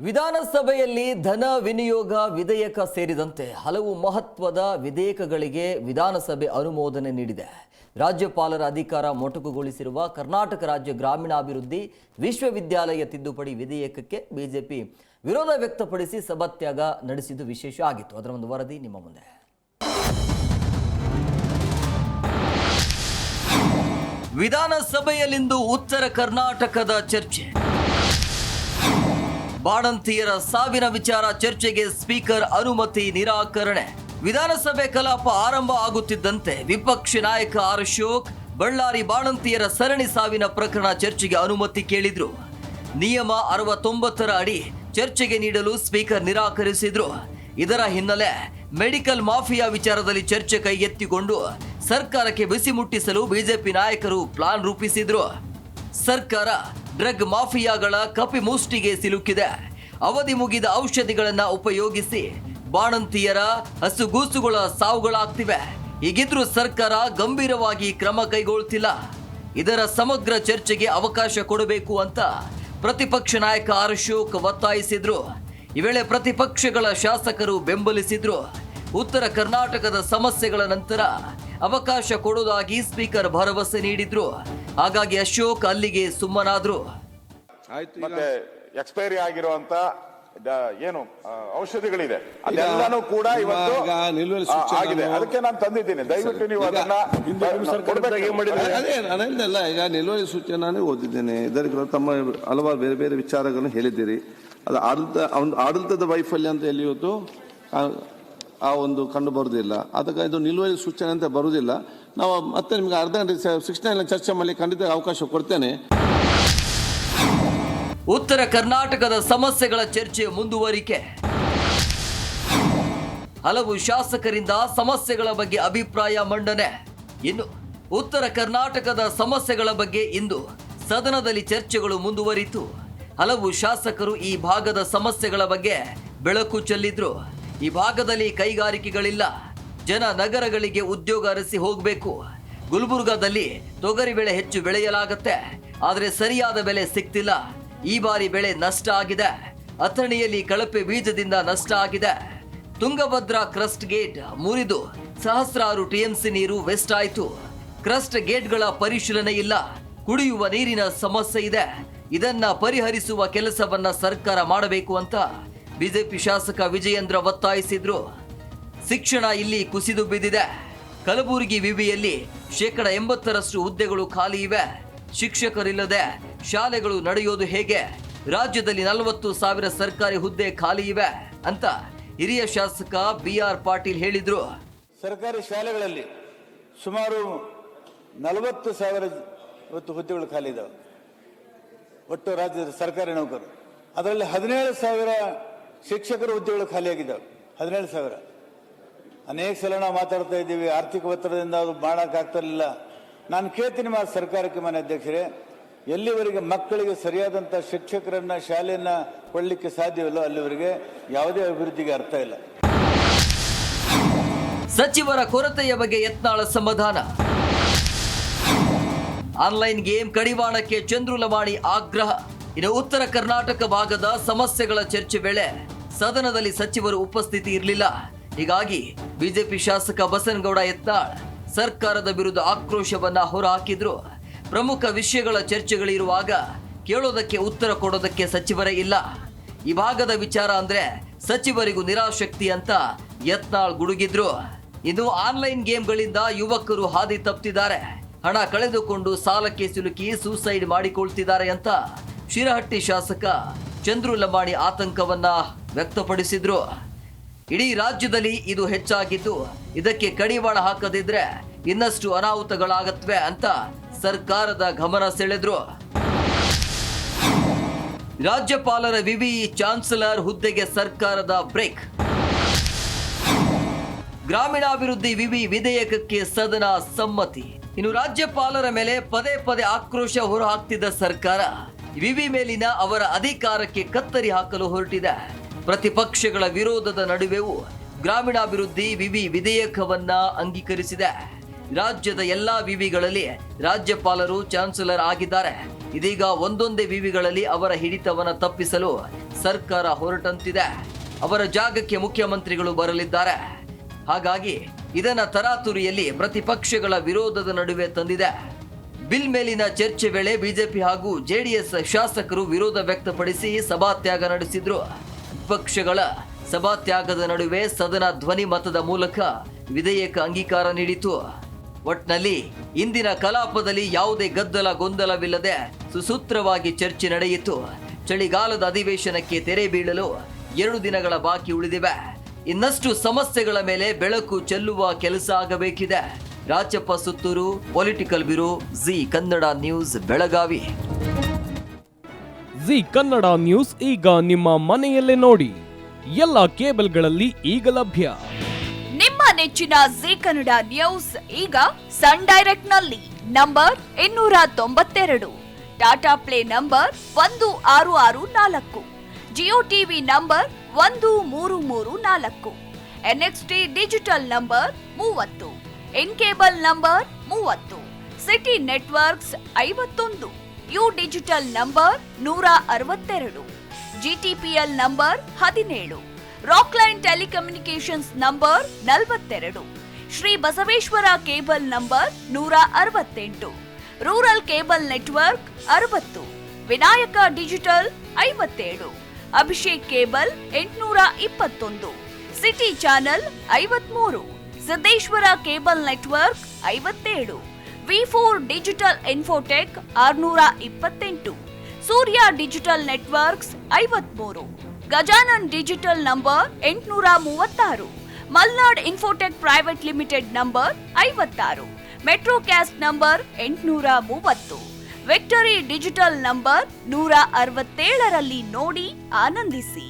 ವಿಧಾನಸಭೆಯಲ್ಲಿ ಧನ ವಿನಿಯೋಗ ವಿಧೇಯಕ ಸೇರಿದಂತೆ ಹಲವು ಮಹತ್ವದ ವಿಧೇಯಕಗಳಿಗೆ ವಿಧಾನಸಭೆ ಅನುಮೋದನೆ ನೀಡಿದೆ. ರಾಜ್ಯಪಾಲರ ಅಧಿಕಾರ ಮೊಟಕುಗೊಳಿಸಿರುವ ಕರ್ನಾಟಕ ರಾಜ್ಯ ಗ್ರಾಮೀಣಾಭಿವೃದ್ಧಿ ವಿಶ್ವವಿದ್ಯಾಲಯ ತಿದ್ದುಪಡಿ ವಿಧೇಯಕಕ್ಕೆ ಬಿಜೆಪಿ ವಿರೋಧ ವ್ಯಕ್ತಪಡಿಸಿ ಸಭಾತ್ಯಾಗ ನಡೆಸಿದ್ದು ವಿಶೇಷ ಆಗಿತ್ತು. ಅದರ ಒಂದು ವರದಿ ನಿಮ್ಮ ಮುಂದೆ. ವಿಧಾನಸಭೆಯಲ್ಲಿಂದು ಉತ್ತರ ಕರ್ನಾಟಕದ ಚರ್ಚೆ. ಬಾಣಂತಿಯರ ಸಾವಿನ ವಿಚಾರ ಚರ್ಚೆಗೆ ಸ್ಪೀಕರ್ ಅನುಮತಿ ನಿರಾಕರಣೆ. ವಿಧಾನಸಭೆ ಕಲಾಪ ಆರಂಭ ಆಗುತ್ತಿದ್ದಂತೆ ವಿಪಕ್ಷ ನಾಯಕ ಆರ್ ಅಶೋಕ್ ಬಳ್ಳಾರಿ ಬಾಣಂತಿಯರ ಸರಣಿ ಸಾವಿನ ಪ್ರಕರಣ ಚರ್ಚೆಗೆ ಅನುಮತಿ ಕೇಳಿದ್ರು. ನಿಯಮ 69ರ ಅಡಿ ಚರ್ಚೆಗೆ ನೀಡಲು ಸ್ಪೀಕರ್ ನಿರಾಕರಿಸಿದ್ರು. ಇದರ ಹಿನ್ನೆಲೆ ಮೆಡಿಕಲ್ ಮಾಫಿಯಾ ವಿಚಾರದಲ್ಲಿ ಚರ್ಚೆ ಕೈಗೆತ್ತಿಕೊಂಡು ಸರ್ಕಾರಕ್ಕೆ ಬಿಸಿ ಮುಟ್ಟಿಸಲು ಬಿಜೆಪಿ ನಾಯಕರು ಪ್ಲಾನ್ ರೂಪಿಸಿದ್ರು. ಸರ್ಕಾರ ಡ್ರಗ್ ಮಾಫಿಯಾಗಳ ಕಪಿಮುಷ್ಟಿಗೆ ಸಿಲುಕಿದೆ. ಅವಧಿ ಮುಗಿದ ಔಷಧಿಗಳನ್ನು ಉಪಯೋಗಿಸಿ ಬಾಣಂತಿಯರ ಹಸುಗೂಸುಗಳ ಸಾವುಗಳಾಗ್ತಿವೆ. ಹೀಗಿದ್ರೂ ಸರ್ಕಾರ ಗಂಭೀರವಾಗಿ ಕ್ರಮ ಕೈಗೊಳ್ಳುತ್ತಿಲ್ಲ. ಇದರ ಸಮಗ್ರ ಚರ್ಚೆಗೆ ಅವಕಾಶ ಕೊಡಬೇಕು ಅಂತ ಪ್ರತಿಪಕ್ಷ ನಾಯಕ ಆರ್ ಅಶೋಕ್ ಒತ್ತಾಯಿಸಿದ್ರು. ಈ ವೇಳೆ ಪ್ರತಿಪಕ್ಷಗಳ ಶಾಸಕರು ಬೆಂಬಲಿಸಿದ್ರು. ಉತ್ತರ ಕರ್ನಾಟಕದ ಸಮಸ್ಯೆಗಳ ನಂತರ ಅವಕಾಶ ಕೊಡುವುದಾಗಿ ಸ್ಪೀಕರ್ ಭರವಸೆ ನೀಡಿದ್ರು. ಹಾಗಾಗಿ ಅಶೋಕ್ ಅಲ್ಲಿಗೆ ಸುಮ್ಮನಾದ್ರು. ಮತ್ತೆ ಎಕ್ಸ್ಪೈರಿ ಆಗಿರುವಂತ ಏನು ಔಷಧಿಗಳಿದೆ ಅದೆಲ್ಲಾನು ಕೂಡ ಇವತ್ತು ಆಗಿದೆ. ಅದಕ್ಕೆ ನಾನು ತಂದಿದ್ದೀನಿ. ದಯವಿಟ್ಟು ನೀವು ಅದನ್ನ ಅದೇನಲ್ಲ, ಈಗ ನಿಲುವಳಿ ಸೂಚನೆ ಓದಿದ್ದೇನೆ. ಇದರ ತಮ್ಮ ಹಲವಾರು ಬೇರೆ ಬೇರೆ ವಿಚಾರಗಳನ್ನು ಹೇಳಿದ್ದೀರಿ. ಅದು ಆಡಳಿತದ ವೈಫಲ್ಯ ಅಂತ ಎಲ್ಲಿ ಇವತ್ತು ಆ ಒಂದು ಕಂಡು ಬರುವುದಿಲ್ಲ. ಅದಕ್ಕೆ ಇದು ನಿಲುವಳಿ ಸೂಚನೆ ಅಂತ ಬರುವುದಿಲ್ಲ. ನಾವು ಮತ್ತೆ ನಿಮ್ಗೆ ಅರ್ಧ ಗಂಟೆ 69 ಚರ್ಚೆ ಮಾಡಿ ಖಂಡಿತ ಅವಕಾಶ ಕೊಡ್ತೇನೆ. ಉತ್ತರ ಕರ್ನಾಟಕದ ಸಮಸ್ಯೆಗಳ ಚರ್ಚೆ ಮುಂದುವರಿಕೆ. ಹಲವು ಶಾಸಕರಿಂದ ಸಮಸ್ಯೆಗಳ ಬಗ್ಗೆ ಅಭಿಪ್ರಾಯ ಮಂಡನೆ. ಇನ್ನು ಉತ್ತರ ಕರ್ನಾಟಕದ ಸಮಸ್ಯೆಗಳ ಬಗ್ಗೆ ಇಂದು ಸದನದಲ್ಲಿ ಚರ್ಚೆಗಳು ಮುಂದುವರಿತು. ಹಲವು ಶಾಸಕರು ಈ ಭಾಗದ ಸಮಸ್ಯೆಗಳ ಬಗ್ಗೆ ಬೆಳಕು ಚೆಲ್ಲಿದ್ರು. ಈ ಭಾಗದಲ್ಲಿ ಕೈಗಾರಿಕೆಗಳಿಲ್ಲ. ಜನ ನಗರಗಳಿಗೆ ಉದ್ಯೋಗ ಅರಸಿ ಹೋಗಬೇಕು. ಗುಲ್ಬರ್ಗಾದಲ್ಲಿ ತೊಗರಿ ಬೆಳೆ ಹೆಚ್ಚು ಬೆಳೆಯಲಾಗುತ್ತೆ, ಆದರೆ ಸರಿಯಾದ ಬೆಲೆ ಸಿಗ್ತಿಲ್ಲ. ಈ ಬಾರಿ ಬೆಳೆ ನಷ್ಟ ಆಗಿದೆ. ಅಥಣಿಯಲ್ಲಿ ಕಳಪೆ ಬೀಜದಿಂದ ನಷ್ಟ ಆಗಿದೆ. ತುಂಗಭದ್ರಾ ಕ್ರಸ್ಟ್ ಗೇಟ್ ಮುರಿದು ಸಹಸ್ರಾರು ಟಿಎಂಸಿ ನೀರು ವೇಸ್ಟ್ ಆಯಿತು. ಕ್ರಸ್ಟ್ ಗೇಟ್ಗಳ ಪರಿಶೀಲನೆ ಇಲ್ಲ. ಕುಡಿಯುವ ನೀರಿನ ಸಮಸ್ಯೆ ಇದೆ. ಇದನ್ನ ಪರಿಹರಿಸುವ ಕೆಲಸವನ್ನ ಸರ್ಕಾರ ಮಾಡಬೇಕು ಅಂತ ಬಿಜೆಪಿ ಶಾಸಕ ವಿಜಯೇಂದ್ರ ಒತ್ತಾಯಿಸಿದ್ರು. ಶಿಕ್ಷಣ ಇಲ್ಲಿ ಕುಸಿದು ಬಿದ್ದಿದೆ. ಕಲಬುರಗಿ ವಿವಿಯಲ್ಲಿ 80% ಹುದ್ದೆಗಳು ಖಾಲಿ ಇವೆ. ಶಿಕ್ಷಕರಿಲ್ಲದೆ ಶಾಲೆಗಳು ನಡೆಯೋದು ಹೇಗೆ? ರಾಜ್ಯದಲ್ಲಿ 40,000 ಸರ್ಕಾರಿ ಹುದ್ದೆ ಖಾಲಿ ಇವೆ ಅಂತ ಹಿರಿಯ ಶಾಸಕ BR ಪಾಟೀಲ್ ಹೇಳಿದ್ರು. ಸರ್ಕಾರಿ ಶಾಲೆಗಳಲ್ಲಿ ಸುಮಾರು 40,000 ಇವತ್ತು ಹುದ್ದೆಗಳು ಖಾಲಿ ಇದಾವೆ. ಒಟ್ಟು ರಾಜ್ಯದ ಸರ್ಕಾರಿ ನೌಕರರು, ಅದರಲ್ಲಿ 17,000 ಶಿಕ್ಷಕರ ಹುದ್ದೆಗಳು ಖಾಲಿಯಾಗಿದ್ದಾವೆ. 17,000. ಅನೇಕ ಸಲ ನಾವು ಮಾತಾಡ್ತಾ ಇದ್ದೀವಿ, ಆರ್ಥಿಕ ಒತ್ತಡದಿಂದ ಅದು ಮಾಡೋಕ್ಕಾಗ್ತಿರಲಿಲ್ಲ. ನಾನು ಕೇಳ್ತೀನಿ ಸರ್ಕಾರಕ್ಕೆ, ಮಾನ್ಯ ಅಧ್ಯಕ್ಷರೇ, ಎಲ್ಲಿವರೆಗೆ ಮಕ್ಕಳಿಗೆ ಸರಿಯಾದಂಥ ಶಿಕ್ಷಕರನ್ನ ಶಾಲೆಯನ್ನ ಕೊಡಲಿಕ್ಕೆ ಸಾಧ್ಯವಿಲ್ಲೋ ಅಲ್ಲಿವರೆಗೆ ಯಾವುದೇ ಅಭಿವೃದ್ಧಿಗೆ ಅರ್ಥ ಇಲ್ಲ. ಸಚಿವರ ಕೊರತೆಯ ಬಗ್ಗೆ ಯತ್ನಾಳ ಸಮಾಧಾನ. ಆನ್ಲೈನ್ ಗೇಮ್ ಕಡಿವಾಣಕ್ಕೆ ಚಂದ್ರು ಲಮಾಣಿ ಆಗ್ರಹ. ಇನ್ನು ಉತ್ತರ ಕರ್ನಾಟಕ ಭಾಗದ ಸಮಸ್ಯೆಗಳ ಚರ್ಚೆ ವೇಳೆ ಸದನದಲ್ಲಿ ಸಚಿವರು ಉಪಸ್ಥಿತಿ ಇರಲಿಲ್ಲ. ಹೀಗಾಗಿ ಬಿಜೆಪಿ ಶಾಸಕ ಬಸನಗೌಡ ಯತ್ನಾಳ್ ಸರ್ಕಾರದ ವಿರುದ್ಧ ಆಕ್ರೋಶವನ್ನ ಹೊರಹಾಕಿದ್ರು. ಪ್ರಮುಖ ವಿಷಯಗಳ ಚರ್ಚೆಗಳಿರುವಾಗ ಕೇಳೋದಕ್ಕೆ ಉತ್ತರ ಕೊಡೋದಕ್ಕೆ ಸಚಿವರೇ ಇಲ್ಲ. ಈ ಭಾಗದ ವಿಚಾರ ಅಂದ್ರೆ ಸಚಿವರಿಗೂ ನಿರಾಶಕ್ತಿ ಅಂತ ಯತ್ನಾಳ್ ಗುಡುಗಿದ್ರು. ಇನ್ನು ಆನ್ಲೈನ್ ಗೇಮ್ಗಳಿಂದ ಯುವಕರು ಹಾದಿ ತಪ್ಪಿದ್ದಾರೆ. ಹಣ ಕಳೆದುಕೊಂಡು ಸಾಲಕ್ಕೆ ಸಿಲುಕಿ ಸೂಸೈಡ್ ಮಾಡಿಕೊಳ್ತಿದ್ದಾರೆ ಅಂತ ಶಿರಹಟ್ಟಿ ಶಾಸಕ ಚಂದ್ರು ಲಮಾಣಿ ಆತಂಕವನ್ನ ವ್ಯಕ್ತಪಡಿಸಿದ್ರು. ಇಡೀ ರಾಜ್ಯದಲ್ಲಿ ಇದು ಹೆಚ್ಚಾಗಿದ್ದು, ಇದಕ್ಕೆ ಕಡಿವಾಣ ಹಾಕದಿದ್ರೆ ಇನ್ನಷ್ಟು ಅನಾಹುತಗಳಾಗತ್ವೆ ಅಂತ ಸರ್ಕಾರದ ಗಮನ ಸೆಳೆದ್ರು. ರಾಜ್ಯಪಾಲರ ವಿವಿ ಚಾನ್ಸಲರ್ ಹುದ್ದೆಗೆ ಸರ್ಕಾರದ ಬ್ರೇಕ್. ಗ್ರಾಮೀಣಾಭಿವೃದ್ಧಿ ವಿವಿ ವಿಧೇಯಕಕ್ಕೆ ಸದನ ಸಮ್ಮತಿ. ಇನ್ನು ರಾಜ್ಯಪಾಲರ ಮೇಲೆ ಪದೇ ಪದೇ ಆಕ್ರೋಶ ಹೊರಹಾಕ್ತಿದ್ದ ಸರ್ಕಾರ ವಿವಿ ಮೇಲಿನ ಅವರ ಅಧಿಕಾರಕ್ಕೆ ಕತ್ತರಿ ಹಾಕಲು ಹೊರಟಿದೆ. ಪ್ರತಿಪಕ್ಷಗಳ ವಿರೋಧದ ನಡುವೆಯೂ ಗ್ರಾಮೀಣಾಭಿವೃದ್ಧಿ ವಿವಿ ವಿಧೇಯಕವನ್ನ ಅಂಗೀಕರಿಸಿದೆ. ರಾಜ್ಯದ ಎಲ್ಲಾ ವಿವಿಗಳಲ್ಲಿ ರಾಜ್ಯಪಾಲರು ಚಾನ್ಸಲರ್ ಆಗಿದ್ದಾರೆ. ಇದೀಗ ಒಂದೊಂದೇ ವಿವಿಗಳಲ್ಲಿ ಅವರ ಹಿಡಿತವನ್ನ ತಪ್ಪಿಸಲು ಸರ್ಕಾರ ಹೊರಟಂತಿದೆ. ಅವರ ಜಾಗಕ್ಕೆ ಮುಖ್ಯಮಂತ್ರಿಗಳು ಬರಲಿದ್ದಾರೆ. ಹಾಗಾಗಿ ಇದನ್ನ ತರಾತುರಿಯಲ್ಲಿ ಪ್ರತಿಪಕ್ಷಗಳ ವಿರೋಧದ ನಡುವೆ ತಂದಿದೆ. ಬಿಲ್ ಮೇಲಿನ ಚರ್ಚೆ ವೇಳೆ ಬಿಜೆಪಿ ಹಾಗೂ ಜೆಡಿಎಸ್ ಶಾಸಕರು ವಿರೋಧ ವ್ಯಕ್ತಪಡಿಸಿ ಸಭಾತ್ಯಾಗ ನಡೆಸಿದ್ರು. ವಿಪಕ್ಷಗಳ ಸಭಾತ್ಯಾಗದ ನಡುವೆ ಸದನ ಧ್ವನಿ ಮತದ ಮೂಲಕ ವಿಧೇಯಕ ಅಂಗೀಕಾರ ನೀಡಿತು. ಒಟ್ನಲ್ಲಿ ಇಂದಿನ ಕಲಾಪದಲ್ಲಿ ಯಾವುದೇ ಗದ್ದಲ ಗೊಂದಲವಿಲ್ಲದೆ ಸುಸೂತ್ರವಾಗಿ ಚರ್ಚೆ ನಡೆಯಿತು. ಚಳಿಗಾಲದ ಅಧಿವೇಶನಕ್ಕೆ ತೆರೆ ಬೀಳಲು 2 ದಿನಗಳ ಬಾಕಿ ಉಳಿದಿವೆ. ಇನ್ನಷ್ಟು ಸಮಸ್ಯೆಗಳ ಮೇಲೆ ಬೆಳಕು ಚೆಲ್ಲುವ ಕೆಲಸ ಆಗಬೇಕಿದೆ. Rajappa Suttur, political bureau, G Kannada news, Belagavi. G Kannada news ಈಗ ನಿಮ್ಮ ಮನೆಯಲ್ಲೇ ನೋಡಿ. ಎಲ್ಲ ಕೇಬಲ್ಗಳಲ್ಲಿ ಈಗ ಲಭ್ಯ. ನಿಮ್ಮ ನೆಚ್ಚಿನ ಜಿ ಕನ್ನಡ ನ್ಯೂಸ್ ಈಗ ಸನ್ ಡೈರೆಕ್ಟ್ ನಲ್ಲಿ number 292, Tata play number 1664, Jio TV number 1334, NXT digital number 30, in cable number 30, city networks 51, U digital number 162, GTPL number 17, Rockline telecommunications number 42, Shri Basaveshwara cable number 168, rural cable network 60, Vinayaka digital 57, Abhishek cable 821, city channel 53, Siddeshwara cable network 57, V4 digital Infotech 628, Surya digital networks 53, Gajanan digital number 836, Malnad Infotech Private Limited number 56, Metrocast number 830, Victory digital number 167ರಲ್ಲಿ ನೋಡಿ ಆನಂದಿಸಿ.